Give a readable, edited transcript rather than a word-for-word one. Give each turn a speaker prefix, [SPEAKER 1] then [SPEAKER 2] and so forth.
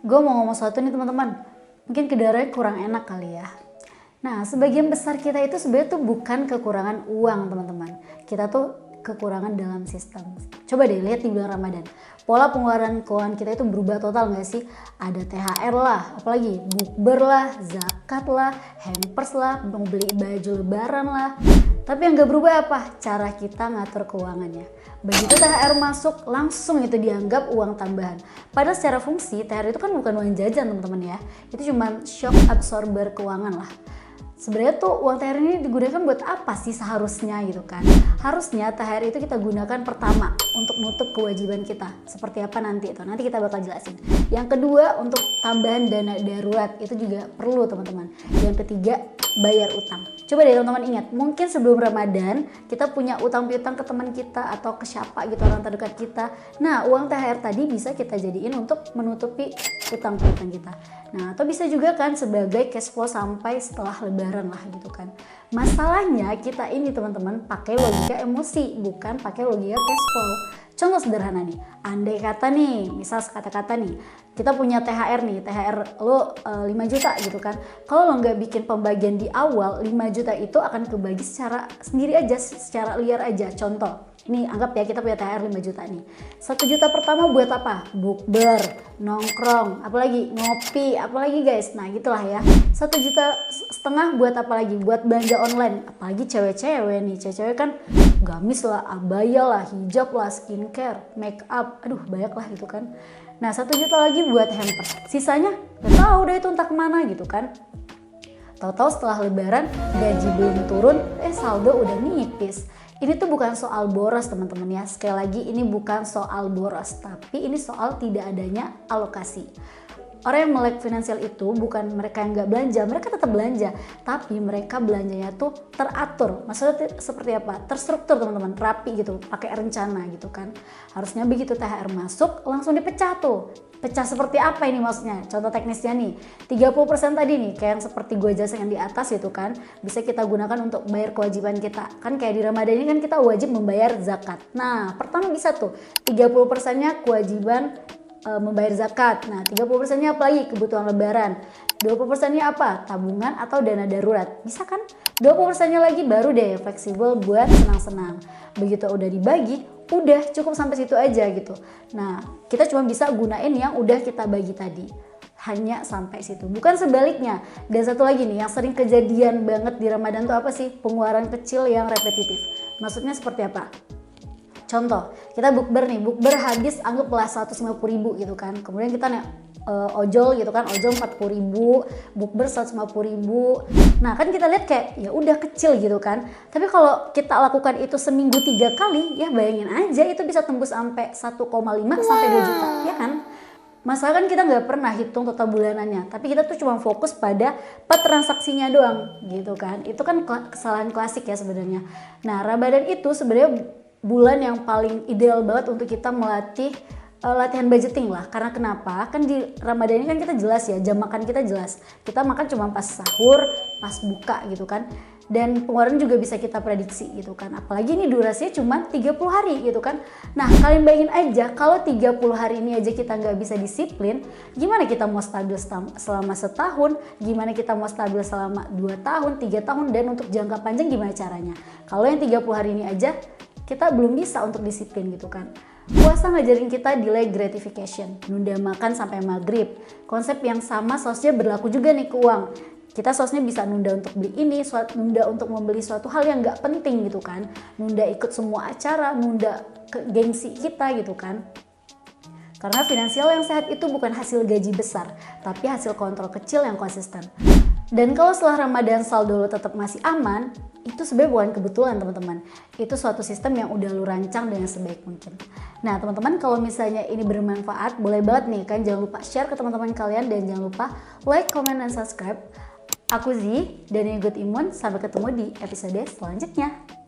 [SPEAKER 1] Gue mau ngomong sesuatu nih teman-teman, mungkin kedengarannya kurang enak kali ya. Nah, sebagian besar kita itu sebenarnya tuh bukan kekurangan uang teman-teman. Kita tuh kekurangan dalam sistem. Coba deh lihat di bulan Ramadan. Pola pengeluaran keuangan kita itu berubah total gak sih? Ada THR lah, apalagi bukber lah, zakat lah, hampers lah, mau beli baju lebaran lah. Tapi yang gak berubah apa? Cara kita ngatur keuangannya. Begitu THR masuk, langsung itu dianggap uang tambahan. Padahal secara fungsi, THR itu kan bukan uang jajan teman-teman ya. Itu cuma shock absorber keuangan lah. Sebenarnya tuh uang THR ini digunakan buat apa sih seharusnya gitu kan? Harusnya THR itu kita gunakan pertama untuk nutup kewajiban kita. Seperti apa nanti itu? Nanti kita bakal jelasin. Yang kedua untuk tambahan dana darurat itu juga perlu teman-teman. Yang ketiga bayar utang. Coba deh teman-teman ingat, mungkin sebelum Ramadan kita punya utang piutang ke teman kita atau ke siapa gitu, orang terdekat kita. Nah, uang THR tadi bisa kita jadiin untuk menutupi utang piutang kita. Nah, atau bisa juga kan sebagai cash flow sampai setelah lebaran lah gitu kan. Masalahnya kita ini teman-teman pakai logika emosi, bukan pakai logika cash flow. Contoh sederhana nih, andai kata nih, misal kata-kata nih, kita punya THR nih, THR lo 5 juta gitu kan. Kalau lo nggak bikin pembagian di awal, 5 juta itu akan kebagi secara sendiri aja, secara liar aja. Contoh, ini anggap ya kita punya THR 5 juta nih. 1 juta pertama buat apa? Bukber, nongkrong, apalagi ngopi, apalagi guys. Nah gitulah ya. 1,5 juta buat apa lagi? Buat belanja online. Apalagi cewek-cewek nih. Cewek-cewek kan gamis lah, abaya lah, hijab lah, skincare, make up. Aduh banyak lah gitu kan. Nah 1 juta lagi buat hampers. Sisanya gak tahu deh itu entah kemana gitu kan. Tahu-tahu setelah lebaran gaji belum turun, saldo udah nipis. Ini tuh bukan soal boros teman-teman ya. Sekali lagi ini bukan soal boros, tapi ini soal tidak adanya alokasi. Orang yang melek finansial itu bukan mereka yang nggak belanja, mereka tetap belanja, tapi mereka belanjanya tuh teratur. Maksudnya seperti apa? Terstruktur teman-teman, rapi gitu, pakai rencana gitu kan. Harusnya begitu THR masuk langsung dipecah tuh. Pecah seperti apa ini maksudnya? Contoh teknisnya nih, 30% tadi nih, kayak yang seperti gue jelasin yang di atas itu kan, bisa kita gunakan untuk bayar kewajiban kita. Kan kayak di Ramadan ini kan kita wajib membayar zakat. Nah, pertama bisa tuh, 30%-nya kewajiban membayar zakat. Nah, 30%-nya apa lagi? Kebutuhan lebaran. 20%-nya apa? Tabungan atau dana darurat. Bisa kan? 20%-nya lagi baru deh fleksibel buat senang-senang. Begitu udah dibagi, udah cukup sampai situ aja gitu. Nah, kita cuma bisa gunain yang udah kita bagi tadi. Hanya sampai situ. Bukan sebaliknya. Dan satu lagi nih, yang sering kejadian banget di Ramadan tuh apa sih? Pengeluaran kecil yang repetitif. Maksudnya seperti apa? Contoh, kita bukber nih, bukber habis anggaplah 150.000 gitu kan. Kemudian kita ojol gitu kan, ojol 40.000, bukber 150.000. Nah kan kita lihat kayak ya udah kecil gitu kan. Tapi kalau kita lakukan itu seminggu 3 kali, ya bayangin aja itu bisa tembus sampai 1,5 sampai 2 juta, ya kan? Masalah kan kita nggak pernah hitung total bulanannya, tapi kita tuh cuma fokus pada per transaksinya doang gitu kan. Itu kan kesalahan klasik ya sebenarnya. Nah Ramadan itu sebenarnya bulan yang paling ideal banget untuk kita melatih latihan budgeting lah. Karena kenapa? Kan di Ramadan ini kan kita jelas ya, jam makan kita jelas. Kita makan cuma pas sahur, pas buka gitu kan. Dan pengeluaran juga bisa kita prediksi gitu kan. Apalagi ini durasinya cuma 30 hari gitu kan. Nah kalian bayangin aja kalau 30 hari ini aja kita nggak bisa disiplin, gimana kita mau stabil selama setahun, gimana kita mau stabil selama 2 tahun, 3 tahun, dan untuk jangka panjang gimana caranya. Kalau yang 30 hari ini aja kita belum bisa untuk disiplin gitu kan. Puasa ngajarin kita delay gratification, nunda makan sampai maghrib. Konsep yang sama seharusnya berlaku juga nih ke uang. Kita seharusnya bisa nunda untuk beli ini, nunda untuk membeli suatu hal yang gak penting gitu kan. Nunda ikut semua acara, nunda ke gengsi kita gitu kan. Karena finansial yang sehat itu bukan hasil gaji besar, tapi hasil kontrol kecil yang konsisten. Dan kalau setelah Ramadan saldo lo tetap masih aman, itu sebenarnya bukan kebetulan teman-teman. Itu suatu sistem yang udah lu rancang dengan sebaik mungkin. Nah teman-teman, kalau misalnya ini bermanfaat, boleh banget nih kan, jangan lupa share ke teman-teman kalian, dan jangan lupa like, comment, dan subscribe. Aku Zi, dari Good Imun. Sampai ketemu di episode selanjutnya.